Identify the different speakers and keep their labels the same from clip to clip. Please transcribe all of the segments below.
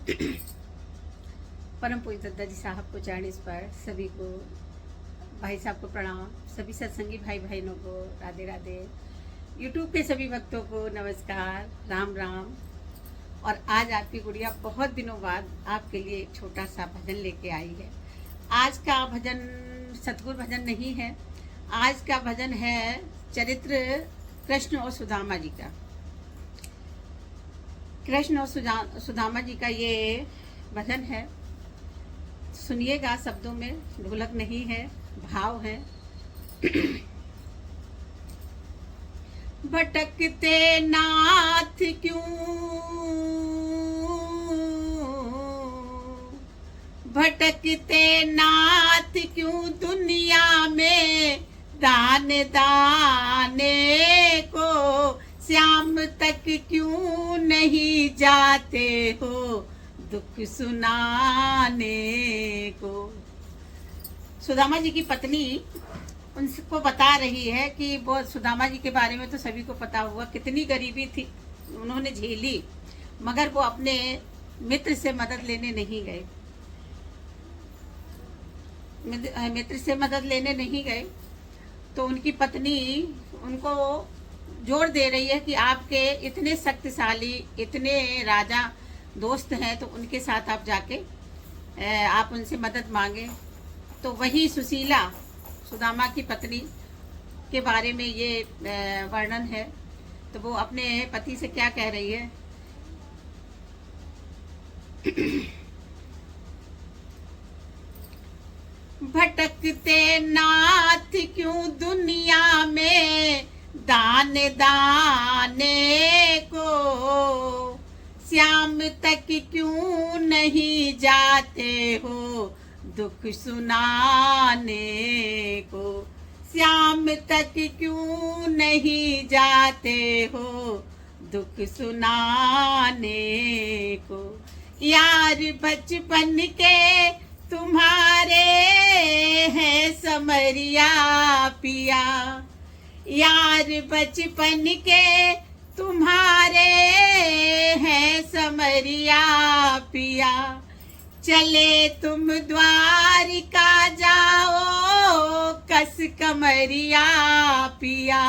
Speaker 1: परम पूज्य दत्ता जी साहब को चरण स्पर्श, सभी को भाई साहब को प्रणाम, सभी सत्संगी भाई बहनों को राधे राधे, यूट्यूब के सभी भक्तों को नमस्कार, राम राम। और आज आपकी गुड़िया बहुत दिनों बाद आपके लिए एक छोटा सा भजन लेके आई है। आज का भजन सतगुरु भजन नहीं है, आज का भजन है चरित्र कृष्ण और सुदामा जी का। कृष्ण और सुदामा जी का ये भजन है, सुनिएगा। शब्दों में ढोलक नहीं है, भाव है। भटकते नाथ क्यों, भटकते नाथ क्यों दुनिया में दान दाने को, श्याम तक क्यों नहीं जाते हो दुख सुनाने को। सुदामा जी की पत्नी उनको बता रही है कि वो सुदामा जी के बारे में तो सभी को पता हुआ, कितनी गरीबी थी उन्होंने झेली, मगर वो अपने मित्र से मदद लेने नहीं गए। मित्र से मदद लेने नहीं गए तो उनकी पत्नी उनको जोर दे रही है कि आपके इतने शक्तिशाली, इतने राजा दोस्त हैं, तो उनके साथ आप जाके आप उनसे मदद मांगे। तो वही सुशीला सुदामा की पत्नी के बारे में ये वर्णन है। तो वो अपने पति से क्या कह रही है? भटकते नाथ क्यों दुनिया में दान दाने को, श्याम तक क्यों नहीं जाते हो दुख सुनाने को, श्याम तक क्यों नहीं जाते हो दुख सुनाने को। यार बचपन के तुम्हारे हैं समरिया पिया, यार बचपन के तुम्हारे हैं समरिया पिया, चले तुम द्वारिका जाओ कस कमरिया पिया,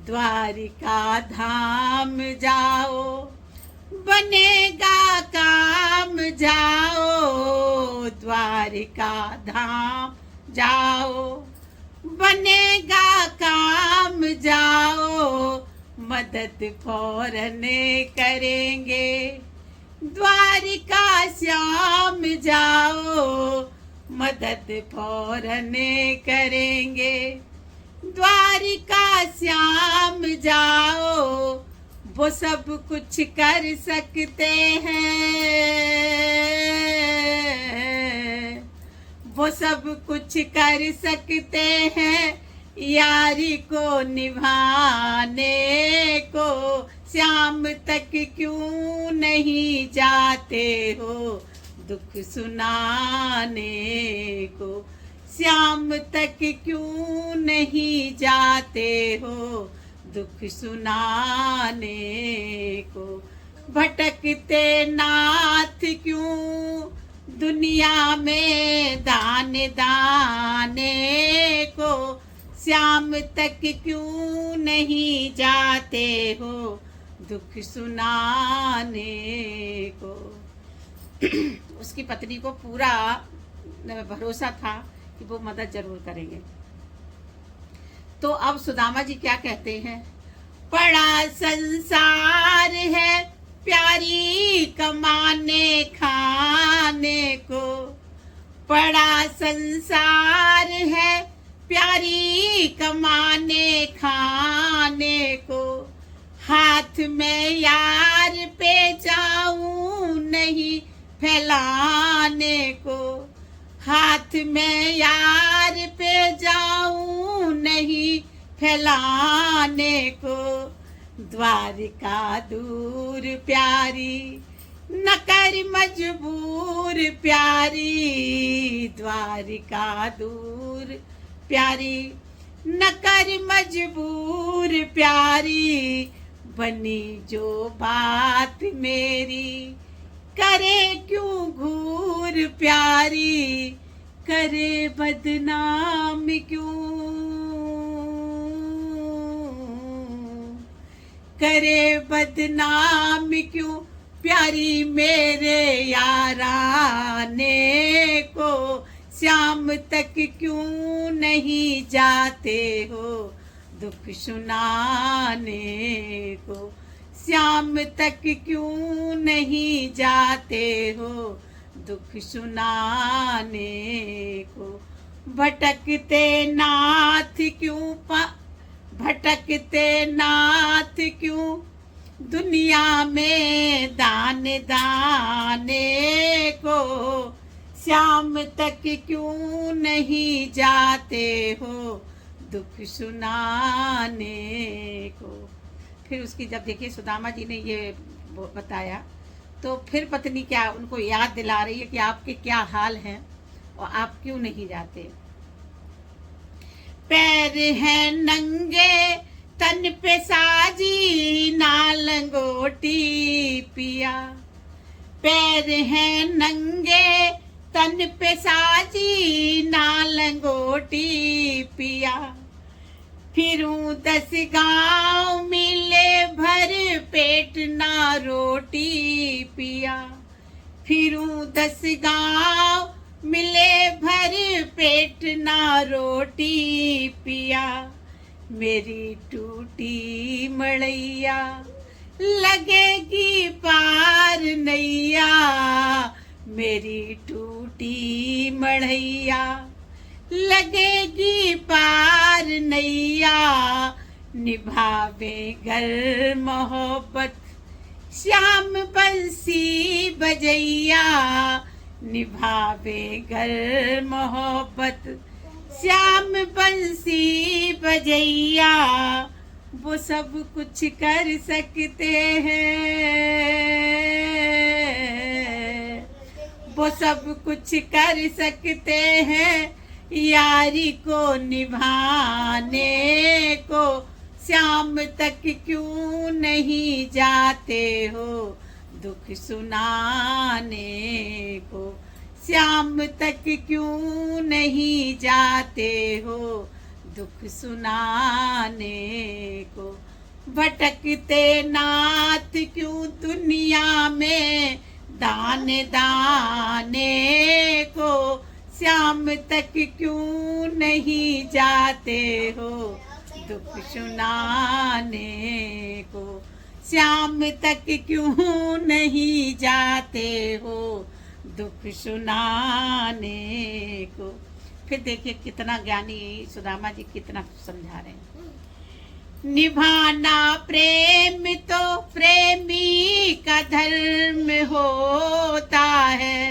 Speaker 1: द्वारिका धाम जाओ बनेगा काम जाओ, द्वारिका धाम जाओ बनेगा काम जाओ, मदद फौरन करेंगे द्वारिका श्याम जाओ, मदद फौरन करेंगे द्वारिका श्याम जाओ, वो सब कुछ कर सकते हैं, वो सब कुछ कर सकते हैं, यारी को निभाने को, श्याम तक क्यों नहीं जाते हो दुख सुनाने को, श्याम तक क्यों नहीं जाते हो दुख सुनाने को। भटकते नाथ क्यों दुनिया में दान दाने को, श्याम तक क्यों नहीं जाते हो दुख सुनाने को। उसकी पत्नी को पूरा भरोसा था कि वो मदद जरूर करेंगे। तो अब सुदामा जी क्या कहते हैं? बड़ा संसार है प्यारी कमाने खाने को, बड़ा संसार है प्यारी कमाने खाने को, हाथ में यार पे जाऊं नहीं फैलाने को, हाथ में यार पे जाऊं नहीं फैलाने को, द्वारिका दूर प्यारी न कर मजबूर प्यारी, द्वारिका दूर प्यारी न कर मजबूर प्यारी, बनी जो बात मेरी करे क्यों घूर प्यारी, करे बदनाम क्यों, करे बदनाम क्यों प्यारी मेरे याराने को, शाम तक क्यों नहीं जाते हो दुख सुनाने को, शाम तक क्यों नहीं जाते हो दुख सुनाने को, भटकते नाथ क्यों भटकते नाथ क्यों दुनिया में दाने दाने को, शाम तक क्यों नहीं जाते हो दुख सुनाने को। फिर उसकी जब देखिए सुदामा जी ने ये बताया तो फिर पत्नी क्या उनको याद दिला रही है कि आपके क्या हाल हैं और आप क्यों नहीं जाते। पैर हैं नंगे तन पे साजी ना लंगोटी पिया, पैर हैं नंगे तन पे साजी ना लंगोटी पिया, फिरूं 10 गांव मिले भर पेट ना रोटी पिया, फिरूं 10 गांव मिले भर पेट ना रोटी पिया, मेरी टूटी मड़ैया लगेगी पार नैया, मेरी टूटी मड़ैया लगेगी पार नैया, निभावे घर मोहब्बत श्याम बंसी बजैया, निभावे घर मोहब्बत श्याम बंसी बजैया, वो सब कुछ कर सकते हैं, वो सब कुछ कर सकते हैं यारी को निभाने को, शाम तक क्यों नहीं जाते हो दुख सुनाने को, शाम तक क्यों नहीं जाते हो दुख सुनाने को, भटकते नाथ क्यों दुनिया में दाने दाने को, शाम तक क्यों नहीं जाते हो दुख सुनाने को, शाम तक क्यों नहीं जाते हो दुख सुनाने को। फिर देखिए कितना ज्ञानी सुदामा जी कितना समझा रहे हैं। निभाना प्रेम तो प्रेमी का धर्म होता है,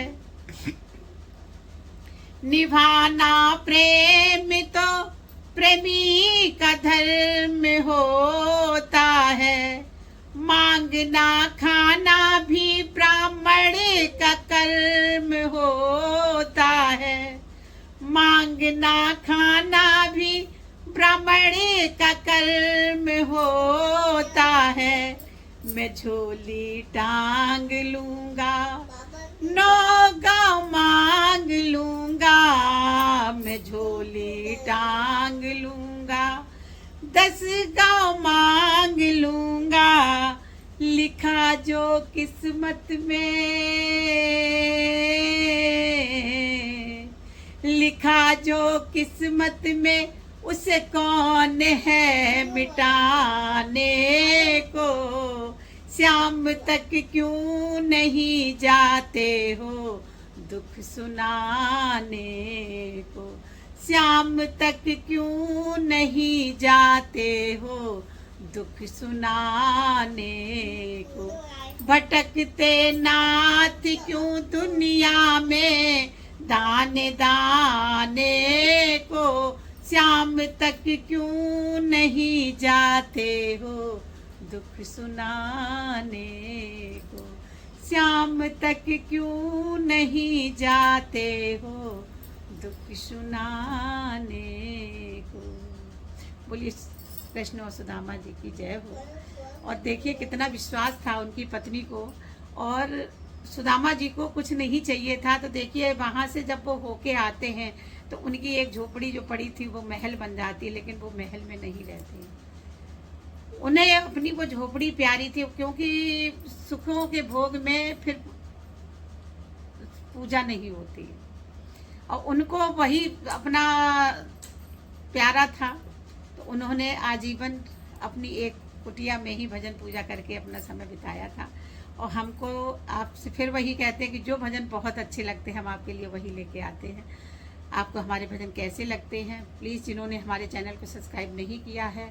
Speaker 1: निभाना प्रेम तो प्रेमी का धर्म होता है, मांगना खाना भी ब्राह्मण का कर्म होता है, मांगना खाना भी ब्राह्मण का कर्म होता है, मैं झोली टांग लूंगा 9 गांव मांग लूंगा, मैं झोली टांग लूंगा 10 गांव मांग लूंगा, लिखा जो किस्मत में, लिखा जो किस्मत में उसे कौन है मिटाने को, शाम तक क्यों नहीं जाते हो दुख सुनाने को, शाम तक क्यों नहीं जाते हो दुख सुनाने को, भटकते नाथ क्यों दुनिया में दाने दाने को, शाम तक क्यों नहीं जाते हो दुख सुनाने को, शाम तक क्यों नहीं जाते हो दुख सुनाने को। बोलिए कृष्ण और सुदामा जी की जय हो। और देखिए कितना विश्वास था उनकी पत्नी को, और सुदामा जी को कुछ नहीं चाहिए था, तो देखिए वहां से जब वो होके आते हैं तो उनकी एक झोपड़ी जो पड़ी थी वो महल बन जाती है, लेकिन वो महल में नहीं रहती। उन्हें अपनी वो झोपड़ी प्यारी थी, क्योंकि सुखों के भोग में फिर पूजा नहीं होती, और उनको वही अपना प्यारा था। तो उन्होंने आजीवन अपनी एक कुटिया में ही भजन पूजा करके अपना समय बिताया था। और हमको आपसे फिर वही कहते हैं कि जो भजन बहुत अच्छे लगते हैं हम आपके लिए वही लेके आते हैं। आपको हमारे भजन कैसे लगते हैं, प्लीज़ जिन्होंने हमारे चैनल को सब्सक्राइब नहीं किया है,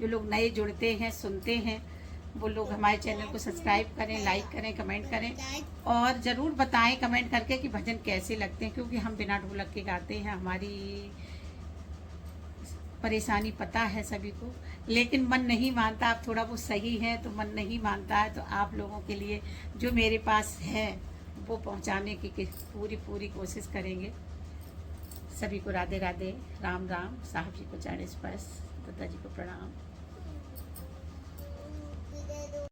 Speaker 1: जो लोग नए जुड़ते हैं सुनते हैं, वो लोग हमारे चैनल को सब्सक्राइब करें, लाइक करें, कमेंट करें, और ज़रूर बताएं कमेंट करके कि भजन कैसे लगते हैं। क्योंकि हम बिना ढोलक के गाते हैं, हमारी परेशानी पता है सभी को, लेकिन मन नहीं मानता। आप थोड़ा वो सही है तो मन नहीं मानता है, तो आप लोगों के लिए जो मेरे पास है वो पहुंचाने की पूरी कोशिश करेंगे। सभी को राधे राधे, राम राम। साहब जी को चरण स्पर्श, दादा जी को प्रणाम।